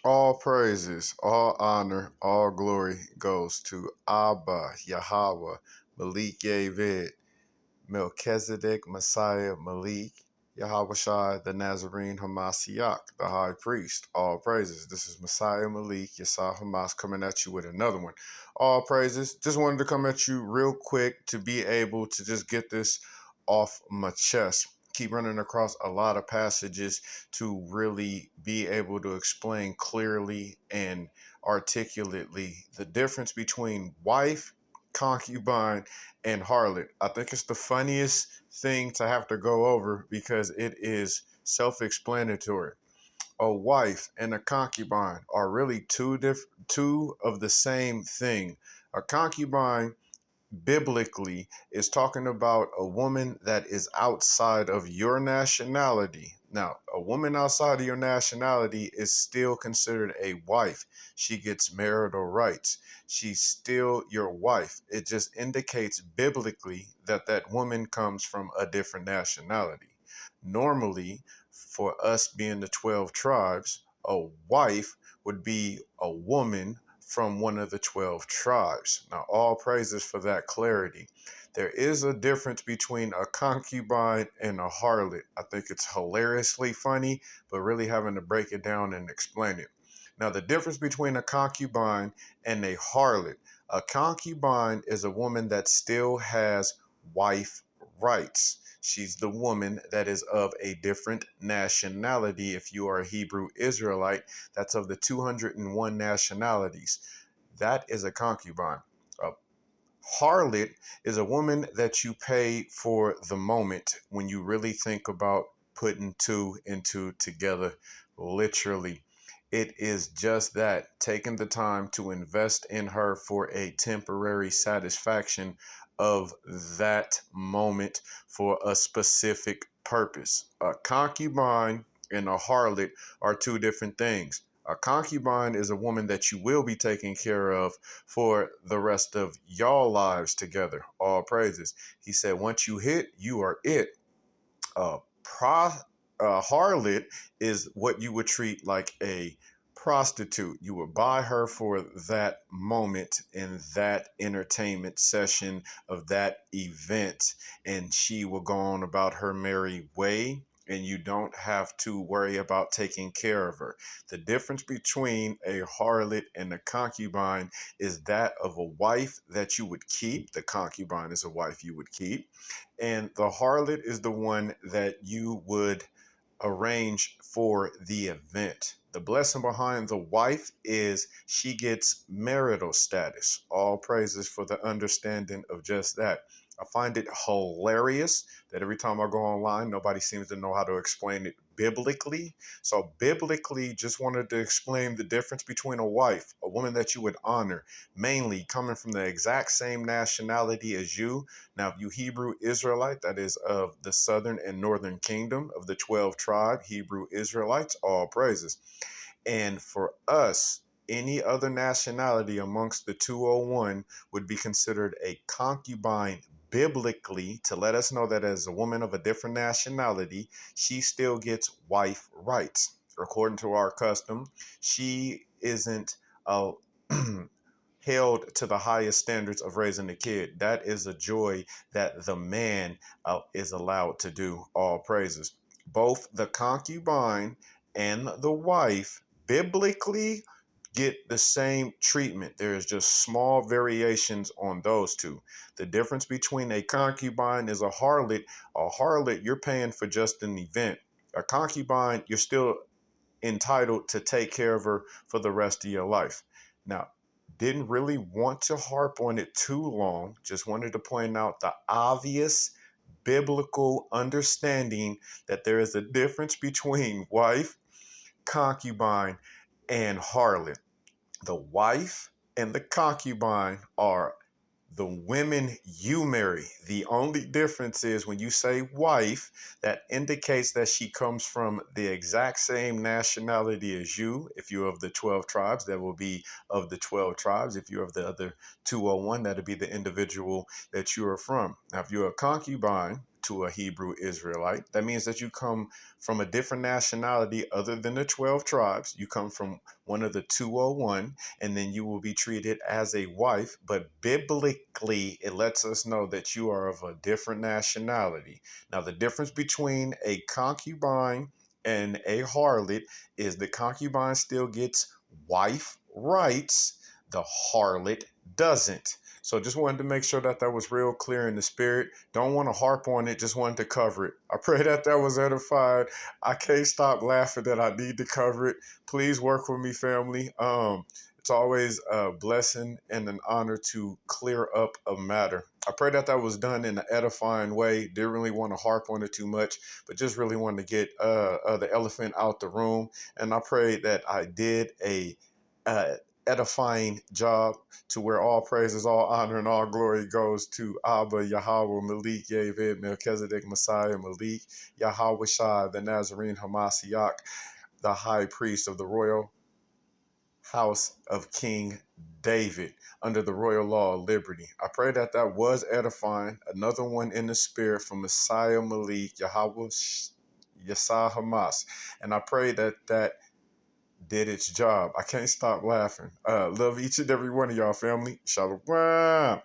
All praises, all honor, all glory goes to Abba, Yahweh, Malik Yavid, Melchizedek, Messiah, Malik, Yahweh Shai, the Nazarene, Hamashiach, the High Priest. All praises. This is Messiah Malik, Yesah Hamas, coming at you with another one. All praises. Just wanted to come at you real quick to be able to just get this off my chest. Keep running across a lot of passages to really be able to explain clearly and articulately the difference between wife, concubine, and harlot. I think it's the funniest thing to have to go over because it is self-explanatory. A wife and a concubine are really two of the same thing. A concubine biblically is talking about a woman that is outside of your nationality. Now, a woman outside of your nationality is still considered a wife. She gets marital rights. She's still your wife. It just indicates biblically that that woman comes from a different nationality. Normally, for us being the 12 tribes, a wife would be a woman from one of the 12 tribes. Now, all praises for that clarity. There is a difference between a concubine and a harlot. I think it's hilariously funny, but really having to break it down and explain it. Now, the difference between a concubine and a harlot. A concubine is a woman that still has wife rights. She's the woman that is of a different nationality. If you are a Hebrew Israelite, that's of the 201 nationalities. That is a concubine. A harlot is a woman that you pay for the moment when you really think about putting two and two together, literally. It is just that, taking the time to invest in her for a temporary satisfaction of that moment for a specific purpose. A concubine and a harlot are two different things. A concubine is a woman that you will be taking care of for the rest of y'all lives together. All praises. He said, once you hit, you are it. Uh, pro, harlot is what you would treat like a prostitute. You would buy her for that moment in that entertainment session of that event, and she will go on about her merry way. And you don't have to worry about taking care of her. The difference between a harlot and a concubine is that of a wife that you would keep. The concubine is a wife you would keep, and the harlot is the one that you would arrange for the event. The blessing behind the wife is she gets marital status. All praises for the understanding of just that. I find it hilarious that every time I go online, nobody seems to know how to explain it biblically. So, biblically, just wanted to explain the difference between a wife, a woman that you would honor, mainly coming from the exact same nationality as you. Now, if you Hebrew Israelite, that is of the southern and northern kingdom of the 12 tribe, Hebrew Israelites, all praises. And for us, any other nationality amongst the 201 would be considered a concubine biblically, to let us know that as a woman of a different nationality, she still gets wife rights. According to our custom, she isn't a held to the highest standards of raising a kid. That is a joy that the man is allowed to do. All praises. Both the concubine and the wife biblically get the same treatment. There is just small variations on those two. The difference between a concubine is a harlot. A harlot, you're paying for just an event. A concubine, you're still entitled to take care of her for the rest of your life. Now, didn't really want to harp on it too long, just wanted to point out the obvious biblical understanding that there is a difference between wife, concubine, and harlot. The wife and the concubine are the women you marry. The only difference is when you say wife, that indicates that she comes from the exact same nationality as you. If you're of the 12 tribes, that will be of the 12 tribes. If you're of the other 201, that'll be the individual that you are from. Now, if you're a concubine, to a Hebrew Israelite. That means that you come from a different nationality other than the 12 tribes. You come from one of the 201, and then you will be treated as a wife. But biblically, it lets us know that you are of a different nationality. Now, the difference between a concubine and a harlot is the concubine still gets wife rights, the harlot doesn't. So just wanted to make sure that that was real clear in the spirit. Don't want to harp on it, just wanted to cover it. I pray that that was edified. I can't stop laughing that I need to cover it. Please work with me, family. It's always a blessing and an honor to clear up a matter. I pray that that was done in an edifying way. Didn't really want to harp on it too much, but just really wanted to get the elephant out the room. And I pray that I did a uh, edifying job to where all praises, all honor, and all glory goes to Abba, Yahweh, Malik, Yavid, Melchizedek, Messiah, Malik, Yahweh Shai, the Nazarene Hamashiach, the high priest of the royal house of King David under the royal law of liberty. I pray that that was edifying. Another one in the spirit from Messiah Malik, Yahweh Yesah Hamas. And I pray that that did its job. I can't stop laughing. Love each and every one of y'all, family. Shalom.